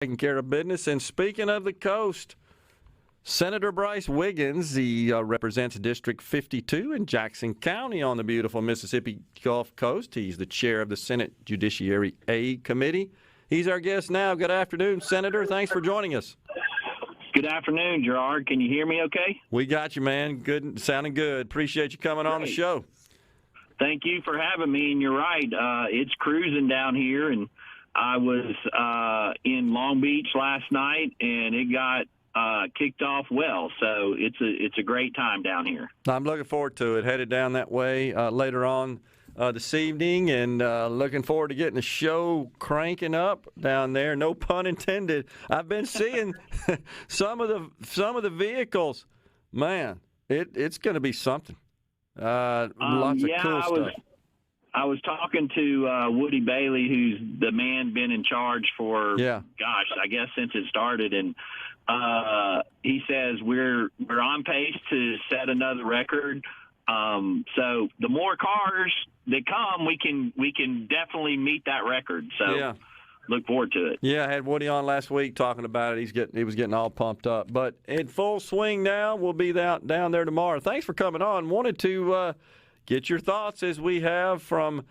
Taking care of business. And speaking of the coast, Senator Brice Wiggins, he represents District 52 in Jackson County on the beautiful Mississippi Gulf Coast. He's the chair of the Senate Judiciary A Committee. He's our guest now. Good afternoon, Senator. Thanks for joining us. Good afternoon, Gerard. Can you hear me okay? We got you, man. Good, sounding good. Appreciate you coming on the show. Thank you for having me, and you're right. It's cruising down here, and I was in Long Beach last night, and it got kicked off well. So it's a great time down here. I'm looking forward to it. Headed down that way later on this evening, and looking forward to getting the show cranking up down there. No pun intended. I've been seeing some of the vehicles. Man, it's going to be something. Lots of cool stuff. I was talking to Woody Bailey, who's the man been in charge for, I guess since it started, and he says we're on pace to set another record. So the more cars that come, we can definitely meet that record. So look forward to it. Yeah, I had Woody on last week talking about it. He was getting all pumped up. But in full swing now. We'll be down there tomorrow. Thanks for coming on. Wanted to get your thoughts, as we have from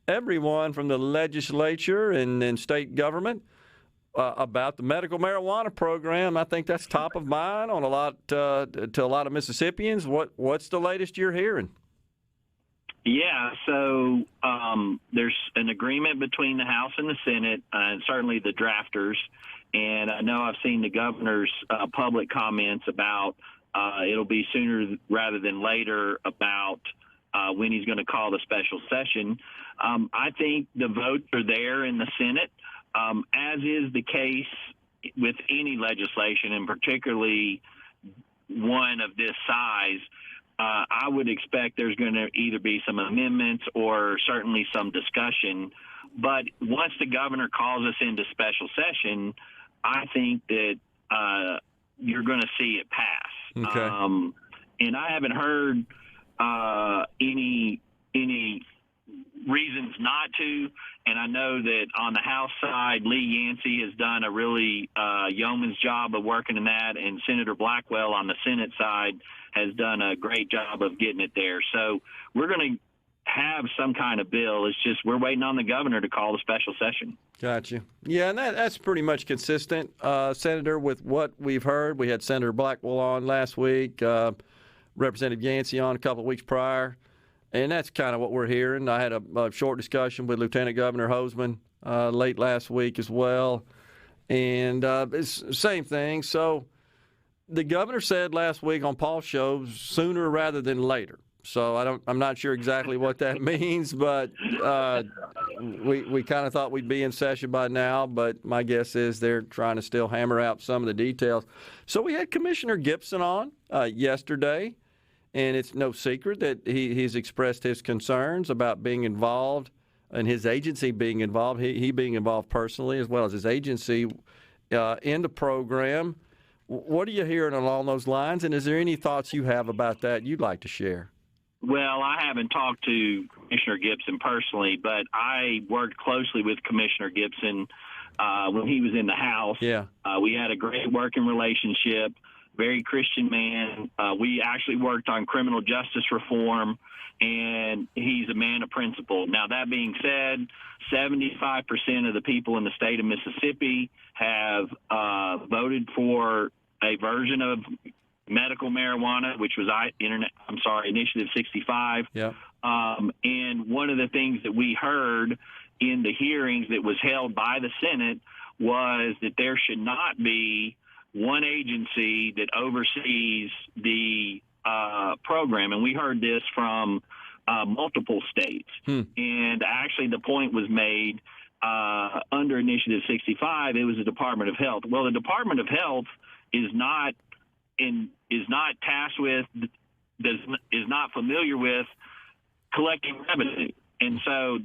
everyone from the legislature and state government, about the medical marijuana program. I think that's top of mind on to a lot of Mississippians. What's the latest you're hearing? Yeah, so there's an agreement between the House and the Senate, and certainly the drafters. And I know I've seen the governor's public comments about it'll be sooner rather than later about when he's going to call the special session. I think the votes are there in the Senate, as is the case with any legislation, and particularly one of this size. I would expect there's going to either be some amendments or certainly some discussion. But once the governor calls us into special session, I think that you're going to see it pass. Okay. And I haven't heard any reasons not to. And I know that on the House side, Lee Yancey has done a really yeoman's job of working in that, and Senator Blackwell on the Senate side has done a great job of getting it there. So we're going to have some kind of bill. It's just we're waiting on the governor to call the special session. Gotcha. Yeah, and that's pretty much consistent, Senator, with what we've heard. We had Senator Blackwell on last week, Representative Yancey on a couple of weeks prior, and that's kind of what we're hearing. I had a short discussion with Lieutenant Governor Hoseman late last week as well, and it's the same thing. So the governor said last week on Paul's show, sooner rather than later. So I'm not sure exactly what that means, but we kind of thought we'd be in session by now. But my guess is they're trying to still hammer out some of the details. So we had Commissioner Gibson on yesterday, and it's no secret that he's expressed his concerns about being involved and his agency being involved, he being involved personally as well as his agency in the program. What are you hearing along those lines, and is there any thoughts you have about that you'd like to share? Well, I haven't talked to Commissioner Gibson personally, but I worked closely with Commissioner Gibson when he was in the House. Yeah. We had a great working relationship, very Christian man. We actually worked on criminal justice reform, and he's a man of principle. Now, that being said, 75% of the people in the state of Mississippi have voted for a version of medical marijuana, which was Initiative 65. Yeah. And one of the things that we heard in the hearings that was held by the Senate was that there should not be one agency that oversees the program. And we heard this from multiple states. And actually the point was made under Initiative 65, it was the Department of Health. Well, the Department of Health is not tasked with, is not familiar with collecting revenue. And so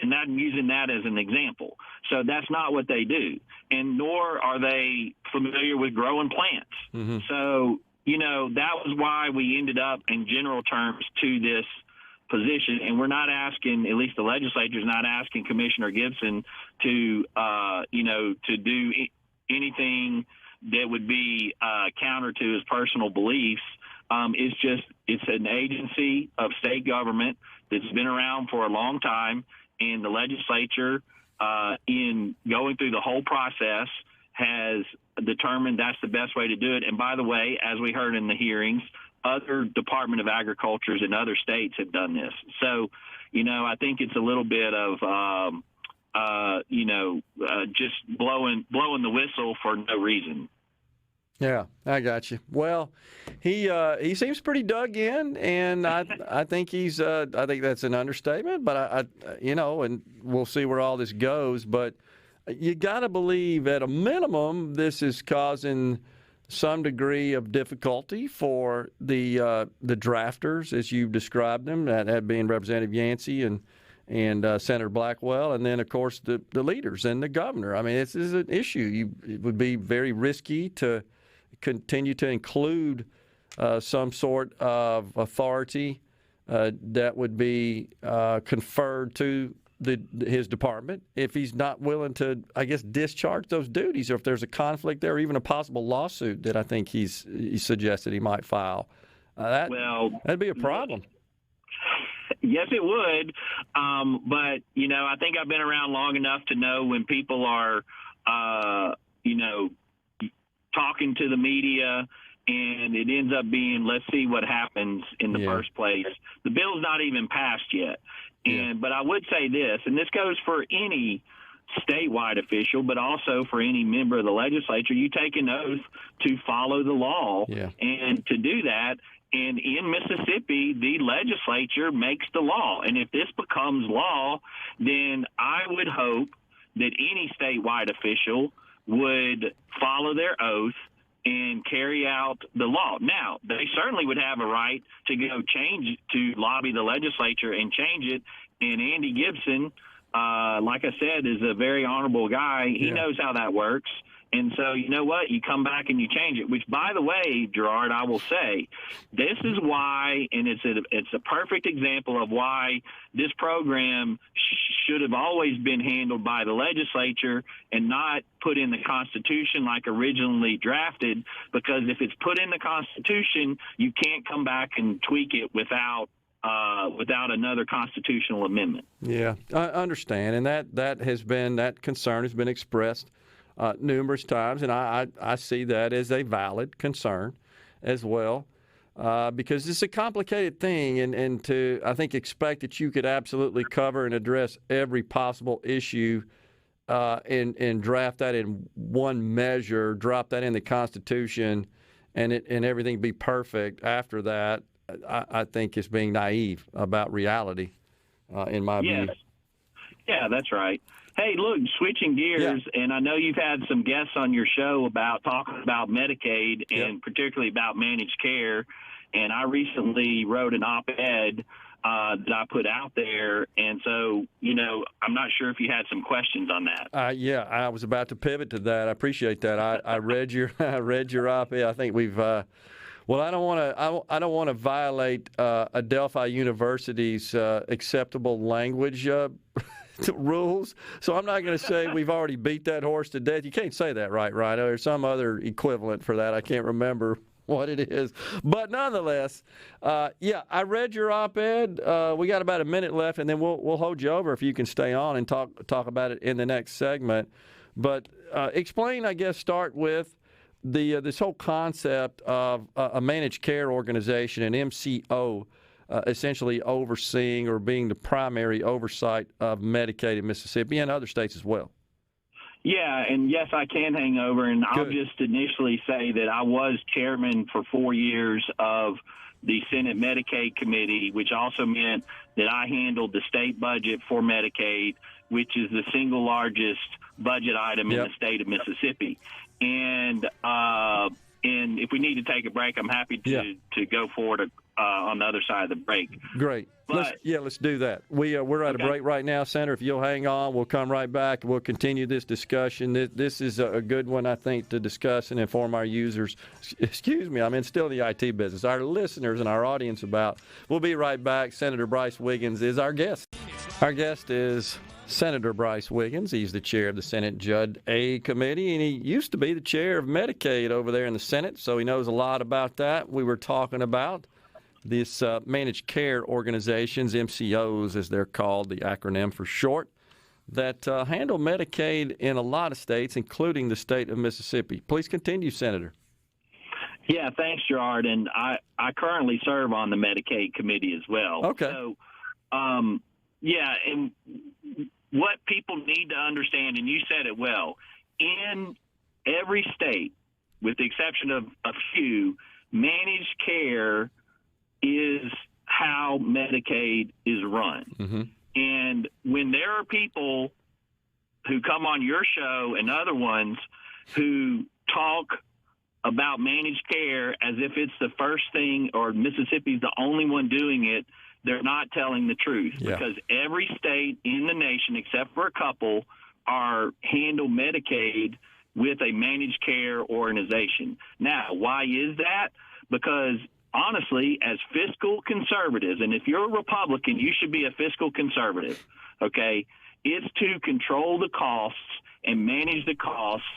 I'm using that as an example. So that's not what they do. And nor are they familiar with growing plants. Mm-hmm. So, that was why we ended up in general terms to this position, and we're not asking, at least the legislature is not asking Commissioner Gibson to, to do anything that would be counter to his personal beliefs. It's an agency of state government that's been around for a long time, and the legislature, in going through the whole process, has determined that's the best way to do it. And by the way, as we heard in the hearings, other Department of Agricultures in other states have done this. So, I think it's a little bit of, just blowing the whistle for no reason. Yeah, I got you. Well, he seems pretty dug in, and I think he's I think that's an understatement. But and we'll see where all this goes. But you got to believe, at a minimum, this is causing some degree of difficulty for the drafters, as you've described them, that being Representative Yancey and Senator Blackwell, and then, of course, the leaders and the governor. I mean, this is an issue. It would be very risky to continue to include some sort of authority that would be conferred to his department if he's not willing to, I guess, discharge those duties, or if there's a conflict there, or even a possible lawsuit that I think he suggested he might file. That'd be a problem. Yes, it would. But, I think I've been around long enough to know when people are, talking to the media, and it ends up being, let's see what happens in the first place. The bill's not even passed yet. But I would say this, and this goes for any statewide official, but also for any member of the legislature, you take an oath to follow the law. And to do that, and in Mississippi, the legislature makes the law. And if this becomes law, then I would hope that any statewide official would follow their oath and carry out the law. Now, they certainly would have a right to go to lobby the legislature and change it. And Andy Gibson, like I said, is a very honorable guy. He knows how that works. And so, you know what? You come back and you change it, which, by the way, Gerard, I will say, this is why, and it's a perfect example of why this program should have always been handled by the legislature and not put in the Constitution like originally drafted, because if it's put in the Constitution, you can't come back and tweak it without another constitutional amendment. Yeah, I understand. And that concern has been expressed numerous times, and I see that as a valid concern as well, because it's a complicated thing, and to, I think, expect that you could absolutely cover and address every possible issue and draft that in one measure, drop that in the Constitution, and everything be perfect after that, I think is being naive about reality, in my view. Yeah, that's right. Hey, look, switching gears, and I know you've had some guests on your show talking about Medicaid and particularly about managed care, and I recently wrote an op-ed that I put out there, and so, I'm not sure if you had some questions on that. I was about to pivot to that. I appreciate that. I read your op-ed. I think we've well, I don't want to violate Adelphi University's acceptable language rules, so I'm not going to say we've already beat that horse to death. You can't say that, right, Rhino? There's some other equivalent for that. I can't remember what it is. But nonetheless, I read your op-ed. We got about a minute left, and then we'll hold you over if you can stay on and talk about it in the next segment. But explain, I guess, start with this whole concept of a managed care organization, an MCO, essentially overseeing or being the primary oversight of Medicaid in Mississippi and other states as well. Yeah, and yes, I can hang over, and I'll just initially say that I was chairman for 4 years of the Senate Medicaid Committee, which also meant that I handled the state budget for Medicaid, which is the single largest budget item in the state of Mississippi. And if we need to take a break, I'm happy to go forward on the other side of the break. Great. But, let's do that. We're at a break right now, Senator. If you'll hang on, we'll come right back. We'll continue this discussion. This is a good one, I think, to discuss and inform our users. Excuse me, I'm still in the IT business. Our listeners and our audience about. We'll be right back. Senator Brice Wiggins is our guest. Our guest is Senator Brice Wiggins. He's the chair of the Senate Judiciary A Cmte, and he used to be the chair of Medicaid over there in the Senate, so he knows a lot about that. We were talking about this managed care organizations, MCOs as they're called, the acronym for short, that handle Medicaid in a lot of states, including the state of Mississippi. Please continue, Senator. Yeah, thanks, Gerard. And I currently serve on the Medicaid committee as well. Okay. So, yeah, and what people need to understand, and you said it well, in every state, with the exception of a few, managed care is how Medicaid is run. Mm-hmm. And when there are people who come on your show and other ones who talk about managed care as if it's the first thing or Mississippi's the only one doing it, they're not telling the truth. Yeah. Because every state in the nation, except for a couple, handle Medicaid with a managed care organization. Now, why is that? Because honestly, as fiscal conservatives, and if you're a Republican, you should be a fiscal conservative, okay? It's to control the costs and manage the costs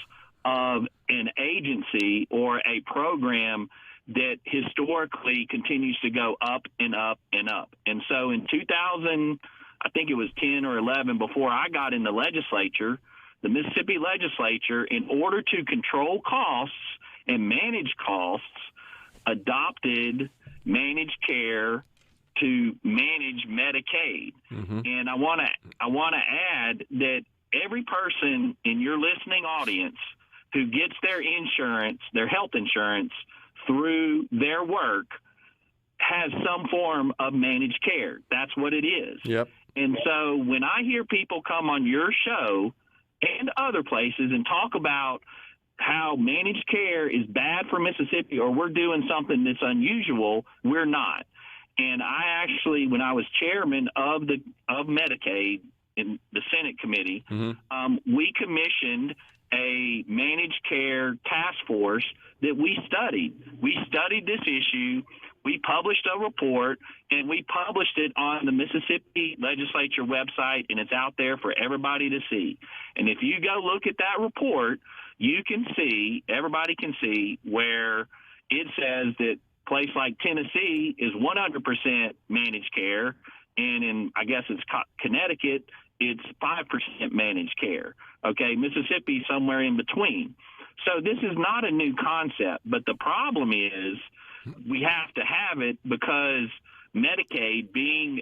of an agency or a program that historically continues to go up and up and up. And so in 2000, I think it was 10 or 11, before I got in the legislature, the Mississippi legislature, in order to control costs and manage costs, adopted managed care to manage Medicaid. Mm-hmm. And I want to add that every person in your listening audience who gets their insurance, their health insurance, through their work has some form of managed care. That's what it is. Yep. And so when I hear people come on your show and other places and talk about how managed care is bad for Mississippi or we're doing something that's unusual, we're not. And I actually, when I was chairman of Medicaid in the Senate committee, mm-hmm. We commissioned a managed care task force that we studied. We studied this issue. We published a report, and we published it on the Mississippi legislature website, and it's out there for everybody to see. And if you go look at that report, you can see, everybody can see, where it says that a place like Tennessee is 100% managed care, and in, I guess it's Connecticut, it's 5% managed care. Okay, Mississippi somewhere in between. So this is not a new concept, but the problem is we have to have it because Medicaid, being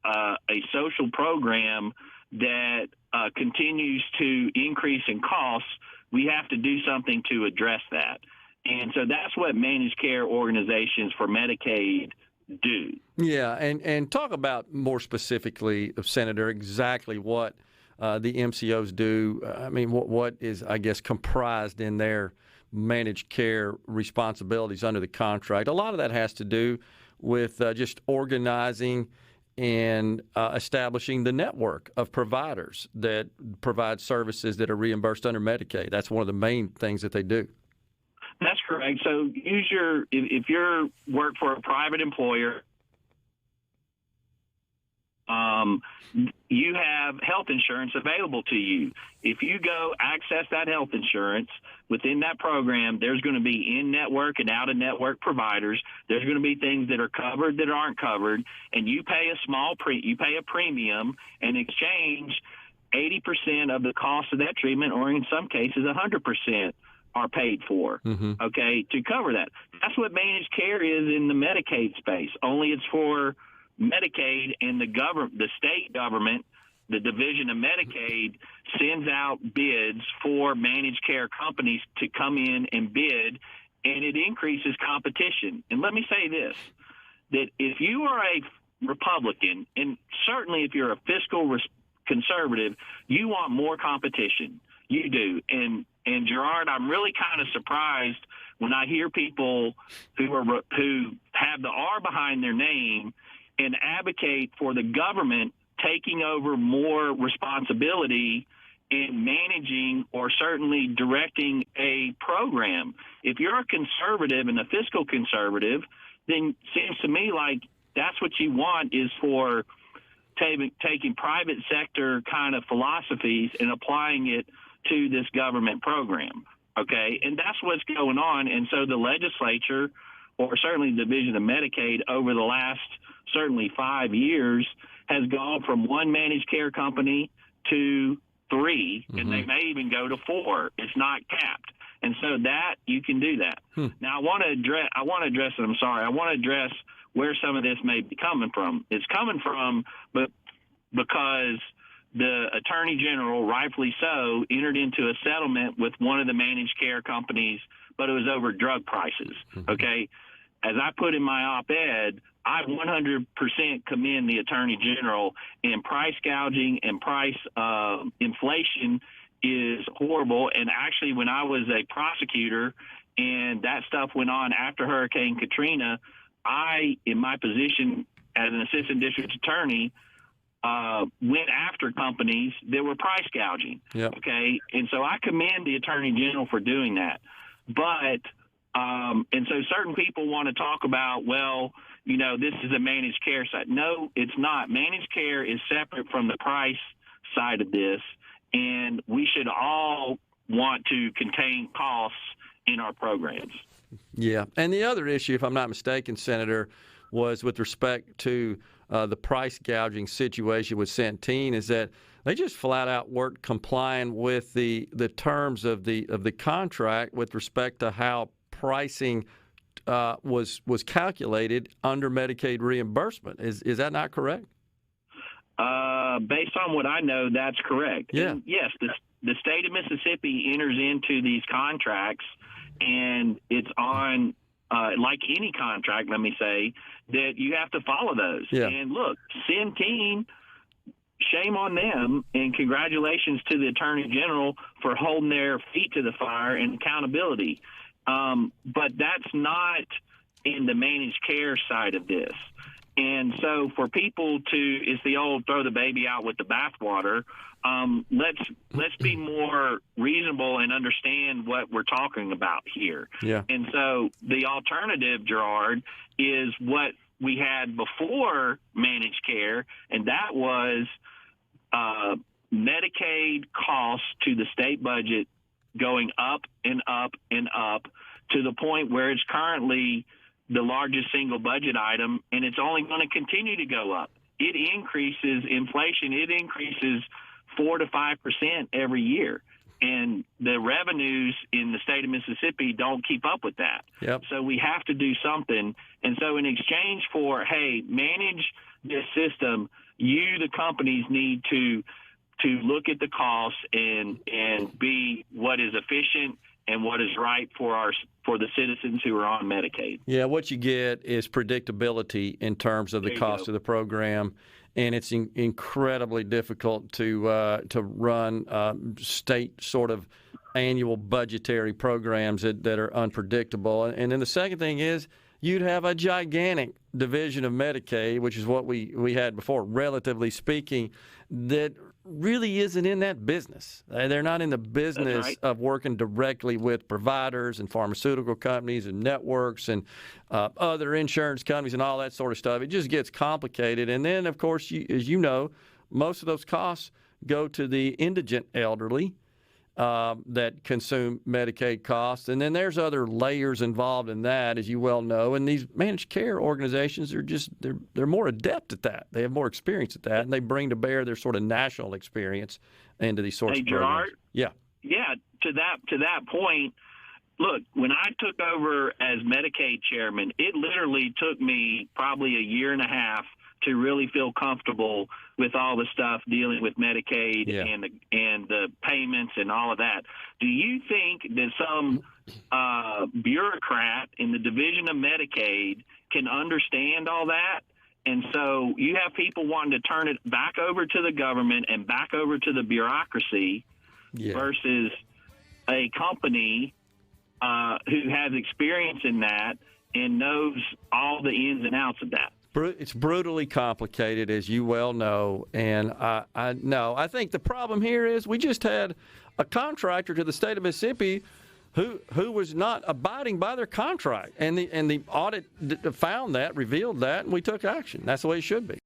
a social program that continues to increase in costs, we have to do something to address that. And so that's what managed care organizations for Medicaid do. Yeah, and talk about more specifically, Senator, exactly what the MCOs do. I mean, what is, I guess, comprised in their managed care responsibilities under the contract. A lot of that has to do with just organizing and establishing the network of providers that provide services that are reimbursed under Medicaid. That's one of the main things that they do. That's correct. So if you work for a private employer, you have health insurance available to you. If you go access that health insurance within that program, there's going to be in-network and out-of-network providers. There's going to be things that are covered that aren't covered, and you pay a premium, and in exchange 80% of the cost of that treatment, or in some cases 100%. Are paid for, okay, to cover that. That's what managed care is in the Medicaid space, only it's for Medicaid, and the state government, the division of Medicaid, sends out bids for managed care companies to come in and bid, and it increases competition. And let me say this, that if you are a Republican, and certainly if you're a fiscal conservative, you want more competition. You do. And Gerard, I'm really kind of surprised when I hear people who have the R behind their name and advocate for the government taking over more responsibility in managing or certainly directing a program. If you're a conservative and a fiscal conservative, then it seems to me like that's what you want, is for taking private sector kind of philosophies and applying it to this government program. Okay. And that's what's going on. And so the legislature, or certainly the Division of Medicaid, over the last certainly 5 years has gone from one managed care company to 3, and they may even go to 4. It's not capped. And so that you can do that. Now I want to address where some of this may be coming from. It's coming from, but because the Attorney General, rightfully so, entered into a settlement with one of the managed care companies, but it was over drug prices. Okay. As I put in my op-ed, I 100% commend the Attorney General, and price gouging and price inflation is horrible. And actually, when I was a prosecutor and that stuff went on after Hurricane Katrina, I, in my position as an assistant district attorney, went after companies that were price gouging. Yep. Okay. And so I commend the Attorney General for doing that. But, and so certain people want to talk about, well, you know, this is a managed care side. No, it's not. Managed care is separate from the price side of this, and we should all want to contain costs in our programs. Yeah. And the other issue, if I'm not mistaken, Senator, was with respect to the price gouging situation with Centene, is that they just flat out weren't complying with the terms of the contract with respect to how pricing was calculated under Medicaid reimbursement. Is that not correct? Based on what I know, that's correct. Yeah. And yes, the state of Mississippi enters into these contracts, and it's on, like any contract, let me say, that you have to follow those. Yeah. And look, Centene, shame on them, and congratulations to the Attorney General for holding their feet to the fire and accountability. But that's not in the managed care side of this. And so for people to, it's the old throw the baby out with the bathwater. Let's be more reasonable and understand what we're talking about here. Yeah. And so the alternative, Gerard, is what we had before managed care, and that was Medicaid costs to the state budget going up and up and up to the point where it's currently the largest single budget item, and it's only going to continue to go up. It increases inflation. It increases 4 to 5% every year. And the revenues in the state of Mississippi don't keep up with that. Yep. So we have to do something. And so in exchange for, hey, manage this system, you, the companies, need to look at the costs and be what is efficient and what is right for the citizens who are on Medicaid. Yeah, what you get is predictability in terms of the cost of the program, and it's incredibly difficult to run state sort of annual budgetary programs that are unpredictable. And then the second thing is you'd have a gigantic division of Medicaid, which is what we had before, relatively speaking, that really isn't in that business. They're not in the business of working directly with providers and pharmaceutical companies and networks and other insurance companies and all that sort of stuff. It just gets complicated. And then, of course, as you know, most of those costs go to the indigent elderly that consume Medicaid costs. And then there's other layers involved in that, as you well know. And these managed care organizations are just, they're more adept at that. They have more experience at that, and they bring to bear their sort of national experience into these sorts of programs. Gerard? Yeah, to that point, look, when I took over as Medicaid chairman, it literally took me probably a year and a half to really feel comfortable with all the stuff dealing with Medicaid and the payments and all of that. Do you think that some bureaucrat in the Division of Medicaid can understand all that? And so you have people wanting to turn it back over to the government and back over to the bureaucracy versus a company who has experience in that and knows all the ins and outs of that. It's brutally complicated, as you well know, and I think the problem here is we just had a contractor to the state of Mississippi who was not abiding by their contract, and the audit found that, revealed that, and we took action. That's the way it should be.